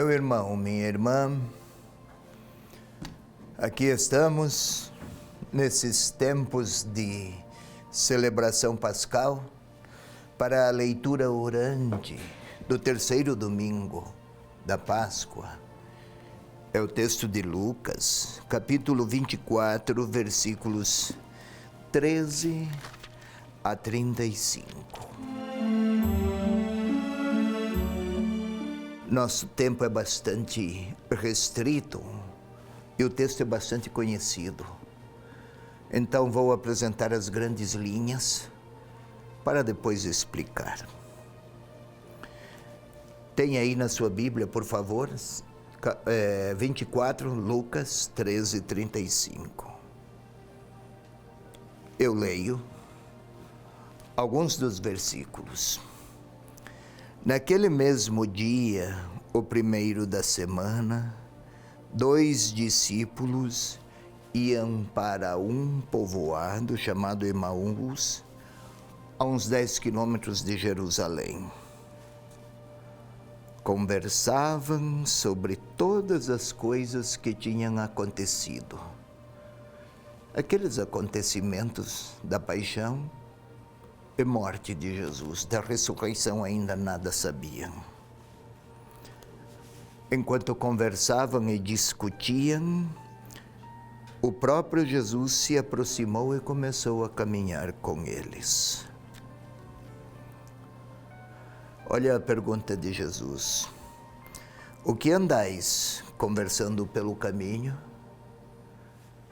Meu irmão, minha irmã, aqui estamos nesses tempos de celebração pascal para a leitura orante do terceiro domingo da Páscoa. É o texto de Lucas, capítulo 24, versículos 13 a 35. Nosso tempo é bastante restrito e o texto é bastante conhecido. Então vou apresentar as grandes linhas para depois explicar. Tem aí na sua Bíblia, por favor, 24, Lucas 13, 35. Eu leio alguns dos versículos. Naquele mesmo dia, o primeiro da semana, 2 discípulos iam para um povoado chamado Emaús, a uns 10 quilômetros de Jerusalém. Conversavam sobre todas as coisas que tinham acontecido. Aqueles acontecimentos da paixão e morte de Jesus, da ressurreição ainda nada sabiam. Enquanto conversavam e discutiam, o próprio Jesus se aproximou e começou a caminhar com eles. Olha a pergunta de Jesus. O que andais conversando pelo caminho?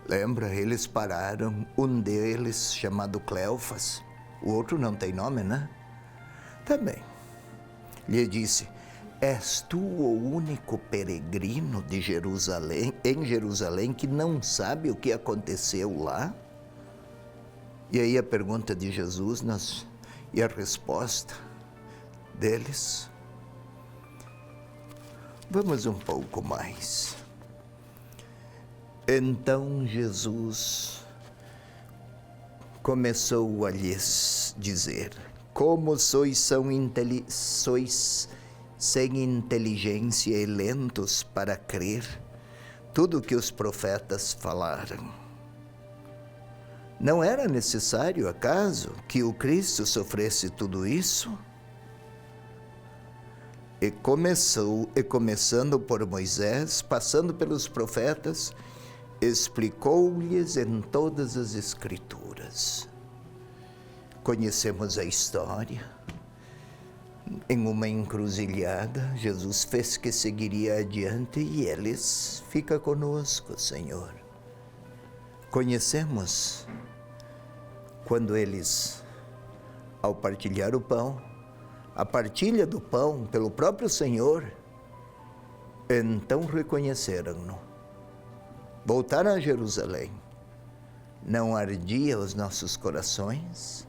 Lembra, eles pararam, um deles chamado Cleofas, o outro não tem nome, né? Também. Lhe disse, és tu o único peregrino de Jerusalém, em Jerusalém, que não sabe o que aconteceu lá? E aí a pergunta de Jesus e a resposta deles. Vamos um pouco mais. Então Jesus começou a lhes dizer, como sois sem inteligência e lentos para crer tudo o que os profetas falaram. Não era necessário, acaso, que o Cristo sofresse tudo isso? E começando por Moisés, passando pelos profetas, explicou-lhes em todas as Escrituras. Conhecemos a história. Em uma encruzilhada, Jesus fez que seguiria adiante e eles, fica conosco, Senhor. Conhecemos quando eles, ao partilhar o pão, a partilha do pão pelo próprio Senhor, então reconheceram-no. Voltaram a Jerusalém. Não ardia os nossos corações?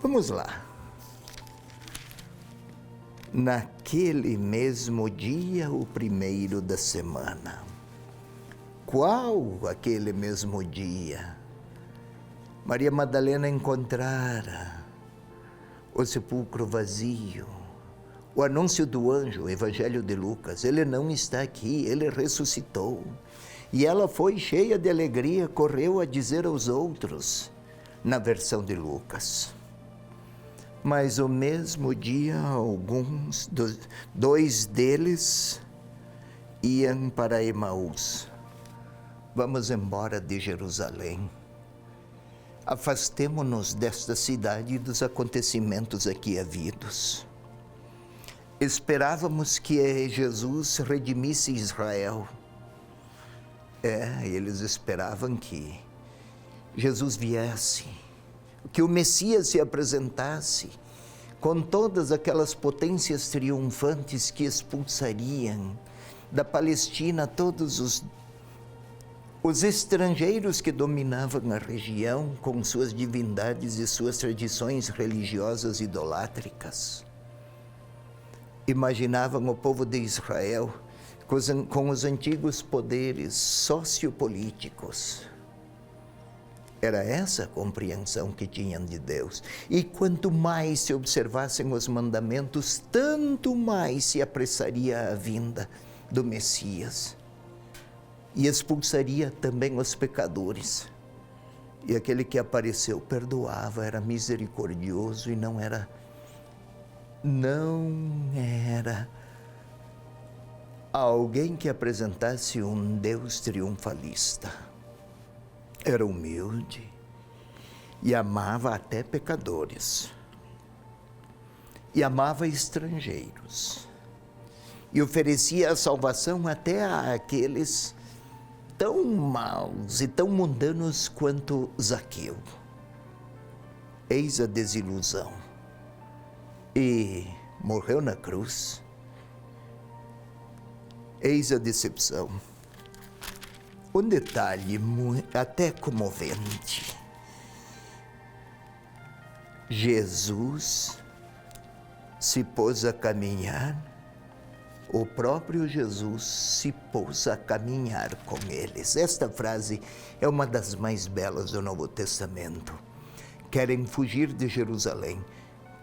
Vamos lá. Naquele mesmo dia, o primeiro da semana. Qual aquele mesmo dia? Maria Madalena encontrara o sepulcro vazio. O anúncio do anjo, o Evangelho de Lucas, ele não está aqui, ele ressuscitou. E ela foi cheia de alegria, correu a dizer aos outros, na versão de Lucas. Mas o mesmo dia, dois deles iam para Emaús. Vamos embora de Jerusalém. Afastemo-nos desta cidade e dos acontecimentos aqui havidos. Esperávamos que Jesus redimisse Israel. Eles esperavam que Jesus viesse, que o Messias se apresentasse com todas aquelas potências triunfantes que expulsariam da Palestina todos os estrangeiros que dominavam a região com suas divindades e suas tradições religiosas idolátricas. Imaginavam o povo de Israel com os antigos poderes sociopolíticos. Era essa a compreensão que tinham de Deus. E quanto mais se observassem os mandamentos, tanto mais se apressaria a vinda do Messias. E expulsaria também os pecadores. E aquele que apareceu perdoava, era misericordioso e não era alguém que apresentasse um Deus triunfalista. Era humilde e amava até pecadores. E amava estrangeiros. E oferecia a salvação até àqueles tão maus e tão mundanos quanto Zaqueu. Eis a desilusão. E morreu na cruz. Eis a decepção. Um detalhe até comovente. Jesus se pôs a caminhar, o próprio Jesus se pôs a caminhar com eles. Esta frase é uma das mais belas do Novo Testamento. Querem fugir de Jerusalém,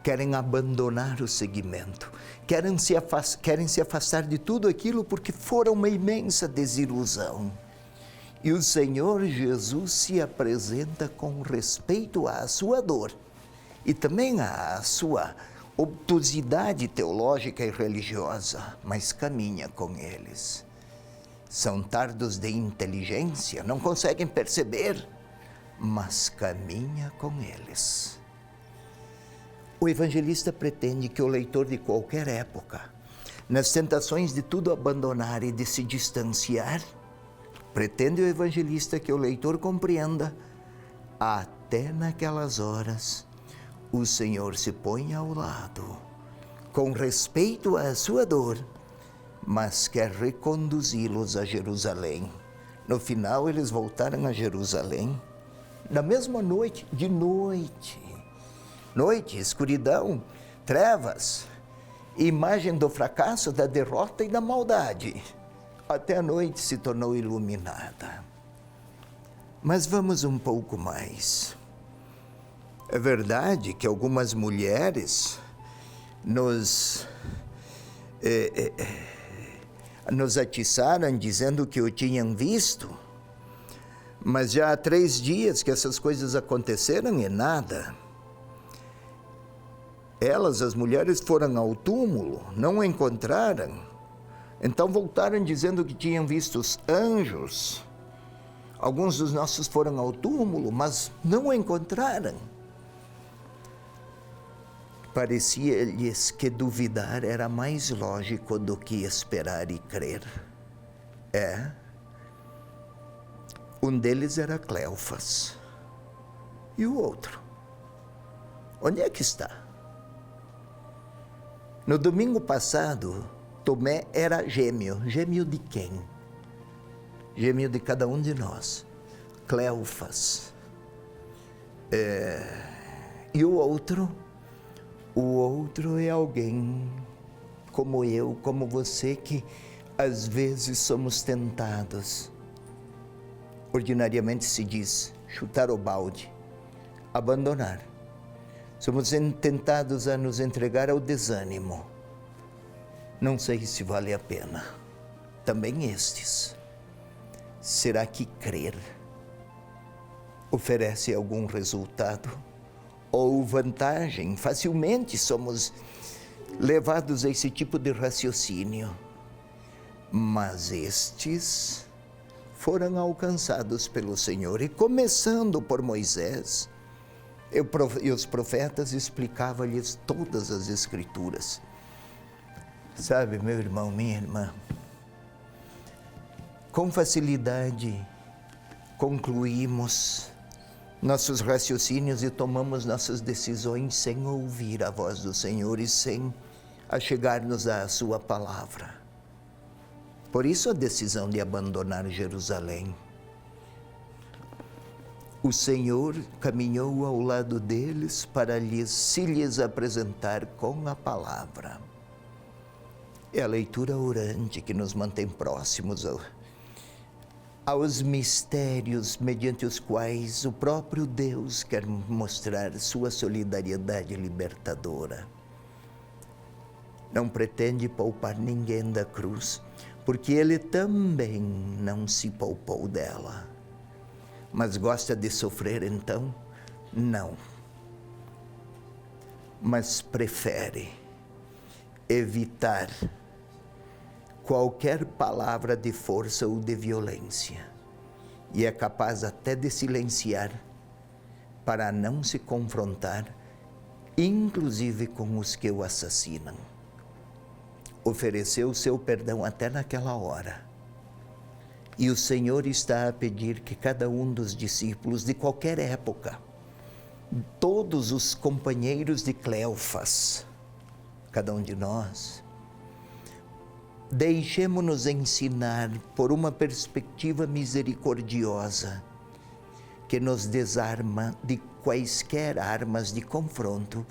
querem abandonar o seguimento, querem se afastar de tudo aquilo porque fora uma imensa desilusão. E o Senhor Jesus se apresenta com respeito à sua dor e também à sua obtusidade teológica e religiosa, mas caminha com eles. São tardos de inteligência, não conseguem perceber, mas caminha com eles. O evangelista pretende que o leitor de qualquer época, nas tentações de tudo abandonar e de se distanciar, pretende o evangelista que o leitor compreenda, até naquelas horas, o Senhor se põe ao lado, com respeito à sua dor, mas quer reconduzi-los a Jerusalém. No final, eles voltaram a Jerusalém, na mesma noite, de noite. Noite, escuridão, trevas, imagem do fracasso, da derrota e da maldade. Até a noite se tornou iluminada. Mas vamos um pouco mais. É verdade que algumas mulheres nos atiçaram dizendo que o tinham visto, mas já há 3 dias que essas coisas aconteceram e nada. Elas, as mulheres, foram ao túmulo, não o encontraram. Então voltaram dizendo que tinham visto os anjos. Alguns dos nossos foram ao túmulo, mas não o encontraram. Parecia-lhes que duvidar era mais lógico do que esperar e crer. Um deles era Cleofas. E o outro? Onde é que está? No domingo passado, Tomé era gêmeo. Gêmeo de quem? Gêmeo de cada um de nós. Cleofas. E o outro? O outro é alguém como eu, como você, que às vezes somos tentados. Ordinariamente se diz chutar o balde, abandonar. Somos tentados a nos entregar ao desânimo. Não sei se vale a pena. Também estes. Será que crer oferece algum resultado ou vantagem? Facilmente somos levados a esse tipo de raciocínio. Mas estes foram alcançados pelo Senhor, e começando por Moisés, e os profetas explicavam-lhes todas as Escrituras. Sabe, meu irmão, minha irmã, com facilidade concluímos nossos raciocínios e tomamos nossas decisões sem ouvir a voz do Senhor e sem achegar-nos à sua palavra. Por isso a decisão de abandonar Jerusalém. O Senhor caminhou ao lado deles para se lhes apresentar com a palavra. É a leitura orante que nos mantém próximos aos mistérios mediante os quais o próprio Deus quer mostrar sua solidariedade libertadora. Não pretende poupar ninguém da cruz, porque ele também não se poupou dela. Mas gosta de sofrer então? Não. Mas prefere evitar qualquer palavra de força ou de violência, e é capaz até de silenciar para não se confrontar, inclusive com os que o assassinam. Ofereceu seu perdão até naquela hora. E o Senhor está a pedir que cada um dos discípulos de qualquer época, todos os companheiros de Cleofas, cada um de nós, deixemo-nos ensinar por uma perspectiva misericordiosa que nos desarma de quaisquer armas de confronto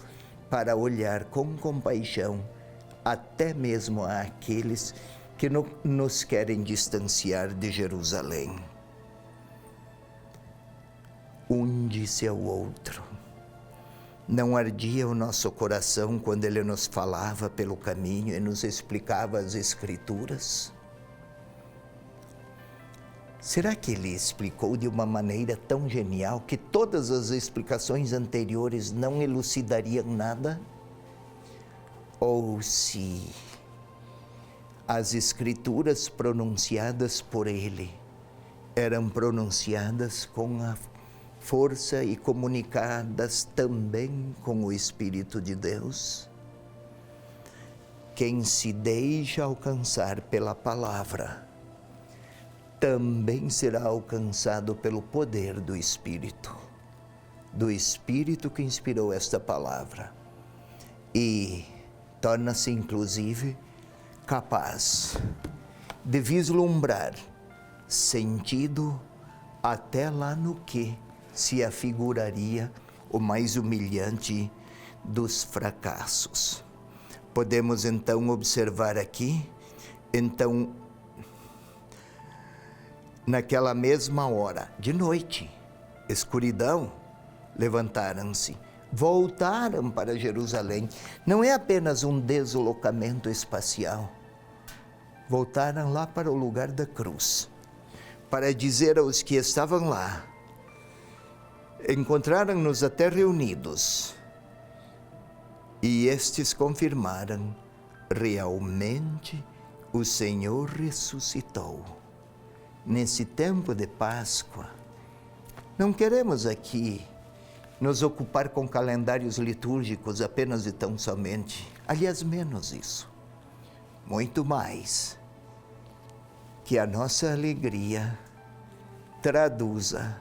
para olhar com compaixão até mesmo àqueles que nos querem distanciar de Jerusalém. Um disse ao outro: não ardia o nosso coração quando ele nos falava pelo caminho e nos explicava as Escrituras? Será que ele explicou de uma maneira tão genial que todas as explicações anteriores não elucidariam nada? Ou se as Escrituras pronunciadas por ele eram pronunciadas com a força e comunicadas também com o Espírito de Deus? Quem se deixa alcançar pela palavra também será alcançado pelo poder do Espírito que inspirou esta palavra, e torna-se inclusive capaz de vislumbrar sentido até lá no que se afiguraria o mais humilhante dos fracassos. Podemos então observar aqui, naquela mesma hora, de noite, escuridão, levantaram-se, voltaram para Jerusalém. Não é apenas um deslocamento espacial. Voltaram lá para o lugar da cruz, para dizer aos que estavam lá: encontraram-nos até reunidos, e estes confirmaram: realmente o Senhor ressuscitou. Nesse tempo de Páscoa, não queremos aqui nos ocupar com calendários litúrgicos apenas e tão somente. Aliás, menos isso. Muito mais. Que a nossa alegria traduza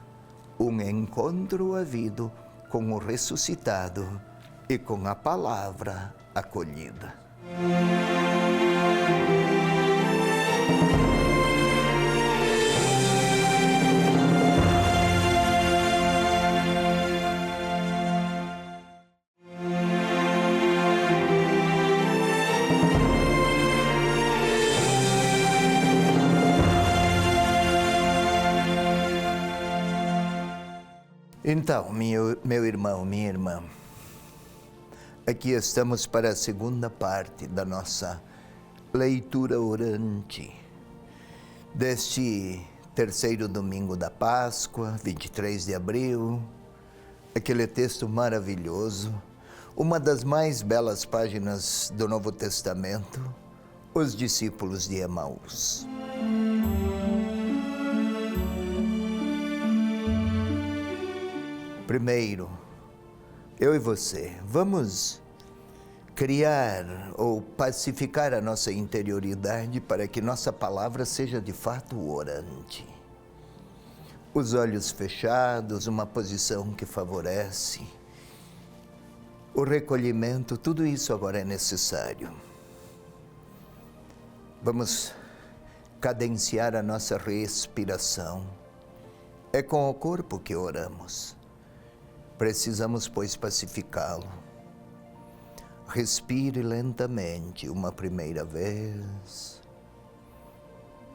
um encontro havido com o ressuscitado e com a palavra acolhida. Então, meu irmão, minha irmã, aqui estamos para a segunda parte da nossa leitura orante deste terceiro domingo da Páscoa, 23 de abril, aquele texto maravilhoso, uma das mais belas páginas do Novo Testamento, os discípulos de Emaús. Primeiro, eu e você, vamos criar ou pacificar a nossa interioridade para que nossa palavra seja de fato orante. Os olhos fechados, uma posição que favorece o recolhimento, tudo isso agora é necessário. Vamos cadenciar a nossa respiração. É com o corpo que oramos. Precisamos, pois, pacificá-lo. Respire lentamente uma primeira vez.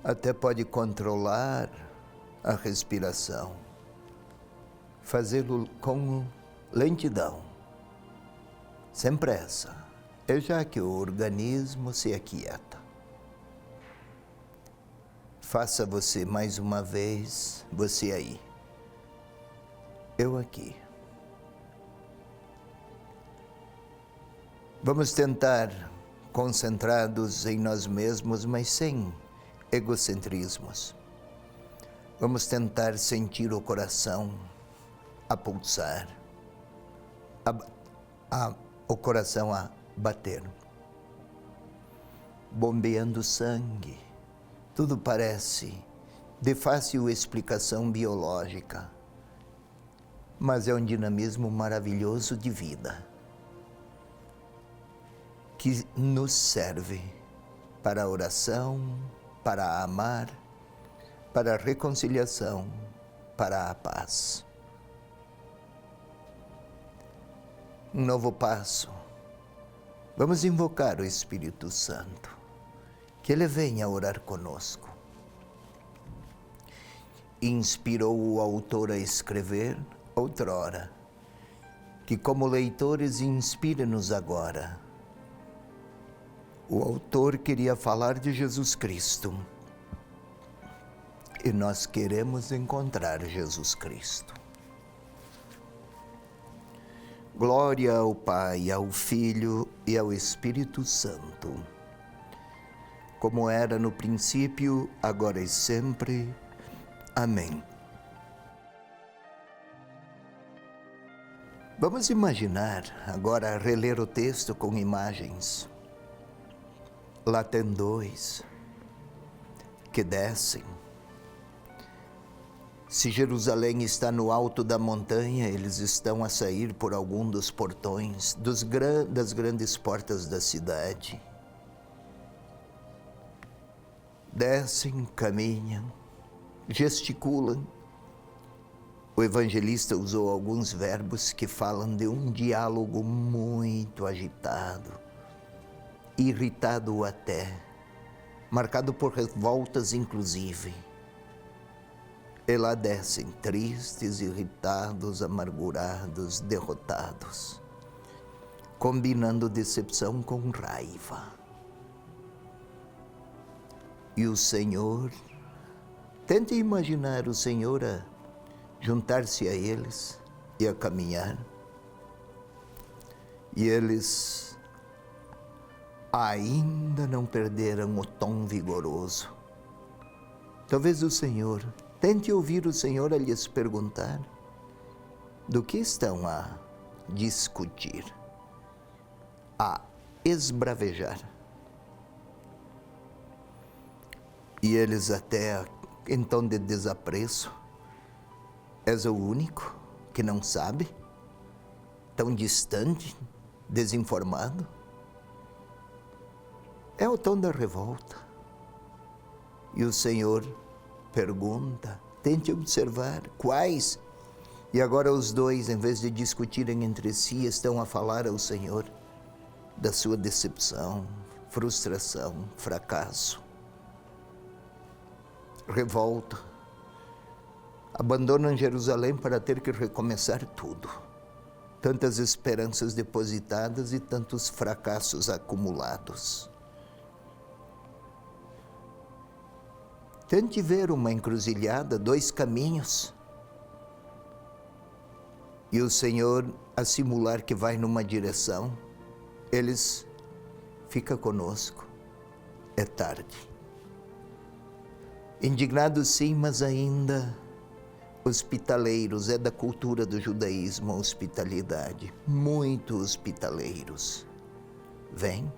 Até pode controlar a respiração. Fazê-lo com lentidão, sem pressa, é já que o organismo se aquieta. Faça você mais uma vez, você aí, eu aqui. Vamos tentar concentrados em nós mesmos, mas sem egocentrismos. Vamos tentar sentir o coração a pulsar, o coração a bater, bombeando sangue. Tudo parece de fácil explicação biológica, mas é um dinamismo maravilhoso de vida, que nos serve para a oração, para amar, para a reconciliação, para a paz. Um novo passo. Vamos invocar o Espírito Santo, que Ele venha orar conosco. Inspirou o autor a escrever outrora, que como leitores inspire-nos agora. O autor queria falar de Jesus Cristo, e nós queremos encontrar Jesus Cristo. Glória ao Pai, ao Filho e ao Espírito Santo, como era no princípio, agora e sempre. Amém. Vamos imaginar, agora reler o texto com imagens. Lá tem dois que descem. Se Jerusalém está no alto da montanha, eles estão a sair por algum dos portões das grandes portas da cidade. Descem, caminham, gesticulam. O evangelista usou alguns verbos que falam de um diálogo muito agitado, irritado até, marcado por revoltas inclusive. E lá descem tristes, irritados, amargurados, derrotados, combinando decepção com raiva. E o Senhor, tente imaginar o Senhor a juntar-se a eles e a caminhar. E eles ainda não perderam o tom vigoroso. Talvez o Senhor, tente ouvir o Senhor a lhes perguntar do que estão a discutir, a esbravejar. E eles até em tom de desapreço: és o único que não sabe? Tão distante, desinformado? É o tom da revolta. E o Senhor pergunta, tente observar quais. E agora os dois, em vez de discutirem entre si, estão a falar ao Senhor da sua decepção, frustração, fracasso, revolta. Abandonam Jerusalém para ter que recomeçar tudo. Tantas esperanças depositadas e tantos fracassos acumulados. Tente ver uma encruzilhada, dois caminhos. E o Senhor, a simular que vai numa direção, eles fica conosco. É tarde. Indignados sim, mas ainda hospitaleiros. É da cultura do judaísmo a hospitalidade. Muito hospitaleiros. Vem,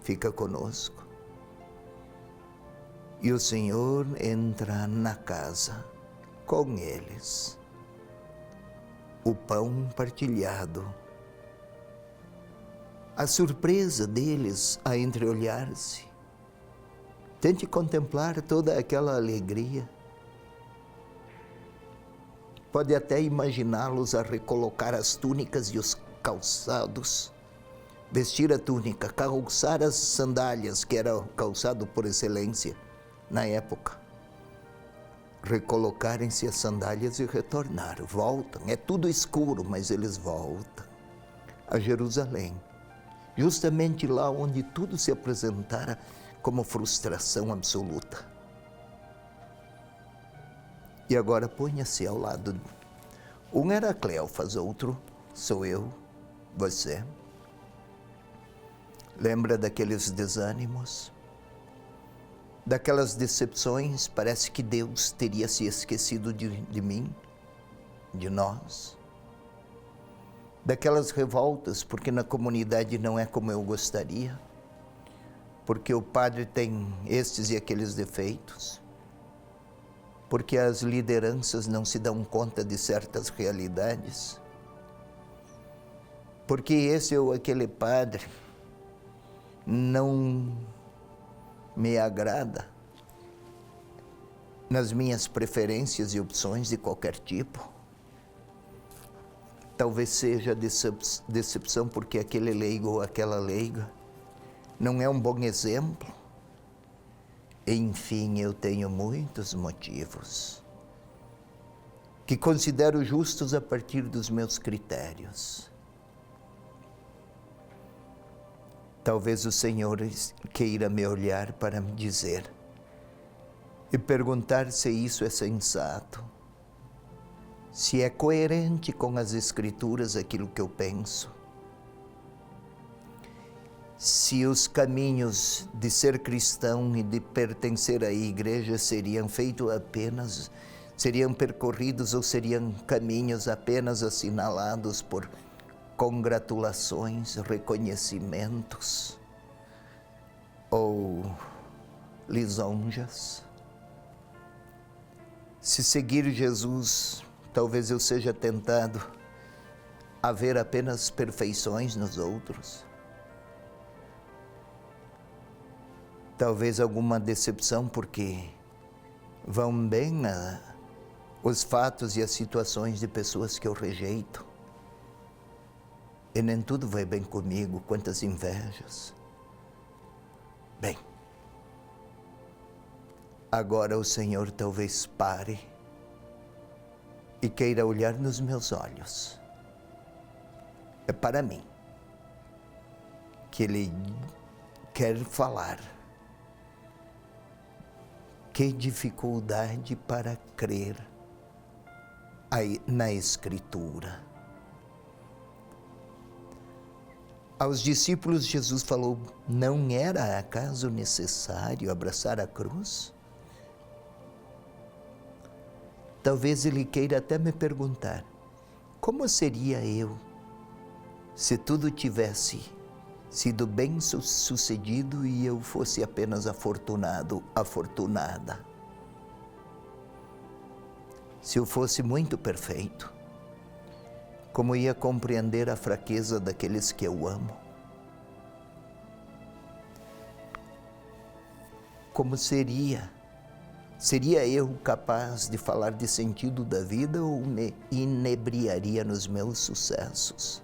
fica conosco. E o Senhor entra na casa com eles. O pão partilhado. A surpresa deles a entreolhar-se. Tente contemplar toda aquela alegria. Pode até imaginá-los a recolocar as túnicas e os calçados. Vestir a túnica, calçar as sandálias, que era o calçado por excelência na época. recolocarem-se as sandálias e retornar. Voltam. É tudo escuro, mas eles voltam a Jerusalém. Justamente lá onde tudo se apresentara como frustração absoluta. E agora ponha-se ao lado. Um era Cleofas, outro sou eu, você. Lembra daqueles desânimos? Daquelas decepções? Parece que Deus teria se esquecido de mim, de nós. Daquelas revoltas, porque na comunidade não é como eu gostaria, porque o padre tem estes e aqueles defeitos, porque as lideranças não se dão conta de certas realidades, porque esse ou aquele padre não me agrada nas minhas preferências e opções de qualquer tipo. Talvez seja decepção porque aquele leigo ou aquela leiga não é um bom exemplo. Enfim, eu tenho muitos motivos que considero justos a partir dos meus critérios. Talvez o Senhor queira me olhar para me dizer e perguntar se isso é sensato, se é coerente com as Escrituras aquilo que eu penso, se os caminhos de ser cristão e de pertencer à igreja seriam percorridos ou seriam caminhos apenas assinalados por congratulações, reconhecimentos ou lisonjas. Se seguir Jesus, talvez eu seja tentado a ver apenas perfeições nos outros. Talvez alguma decepção porque vão bem os fatos e as situações de pessoas que eu rejeito. E nem tudo vai bem comigo, quantas invejas. Bem, agora o Senhor talvez pare e queira olhar nos meus olhos. É para mim que Ele quer falar. Que dificuldade para crer na Escritura. Aos discípulos Jesus falou, não era acaso necessário abraçar a cruz? Talvez Ele queira até me perguntar, como seria eu se tudo tivesse sido bem sucedido e eu fosse apenas afortunado, afortunada? Se eu fosse muito perfeito, como ia compreender a fraqueza daqueles que eu amo? Como seria? Seria eu capaz de falar de sentido da vida ou me inebriaria nos meus sucessos?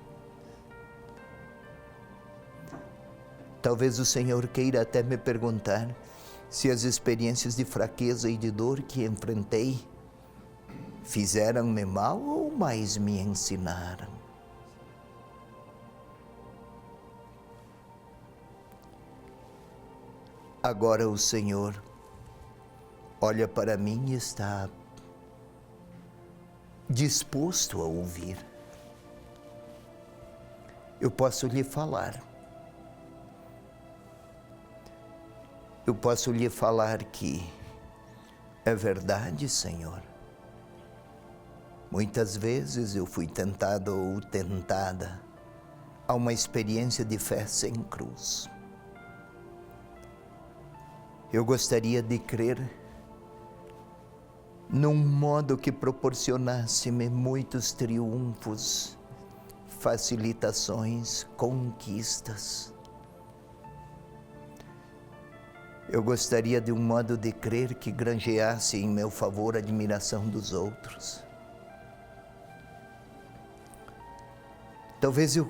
Talvez o Senhor queira até me perguntar se as experiências de fraqueza e de dor que enfrentei fizeram-me mal ou mais me ensinaram? Agora o Senhor olha para mim e está disposto a ouvir. Eu posso lhe falar. Eu posso lhe falar que é verdade, Senhor. Muitas vezes eu fui tentado ou tentada a uma experiência de fé sem cruz. Eu gostaria de crer num modo que proporcionasse-me muitos triunfos, facilitações, conquistas. Eu gostaria de um modo de crer que granjeasse em meu favor a admiração dos outros. Talvez eu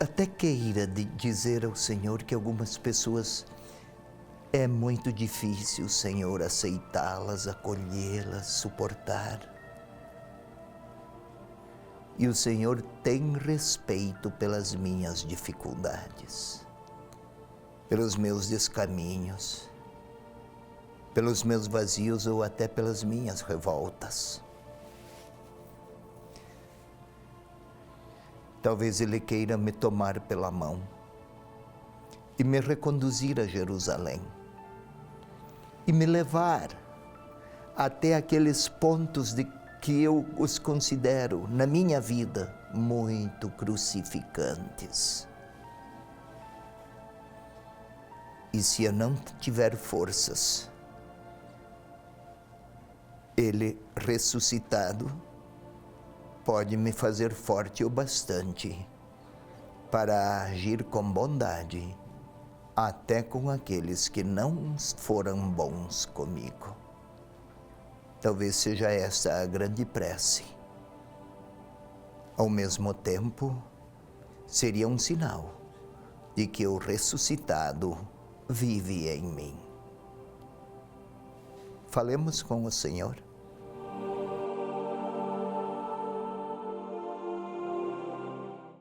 até queira dizer ao Senhor que algumas pessoas É muito difícil, Senhor, aceitá-las, acolhê-las, suportar. E o Senhor tem respeito pelas minhas dificuldades, pelos meus descaminhos, pelos meus vazios ou até pelas minhas revoltas. Talvez Ele queira me tomar pela mão e me reconduzir a Jerusalém e me levar até aqueles pontos de que eu os considero, na minha vida, muito crucificantes. E se eu não tiver forças, Ele ressuscitado pode me fazer forte o bastante para agir com bondade, até com aqueles que não foram bons comigo. Talvez seja essa a grande prece. Ao mesmo tempo, seria um sinal de que o ressuscitado vive em mim. Falemos com o Senhor.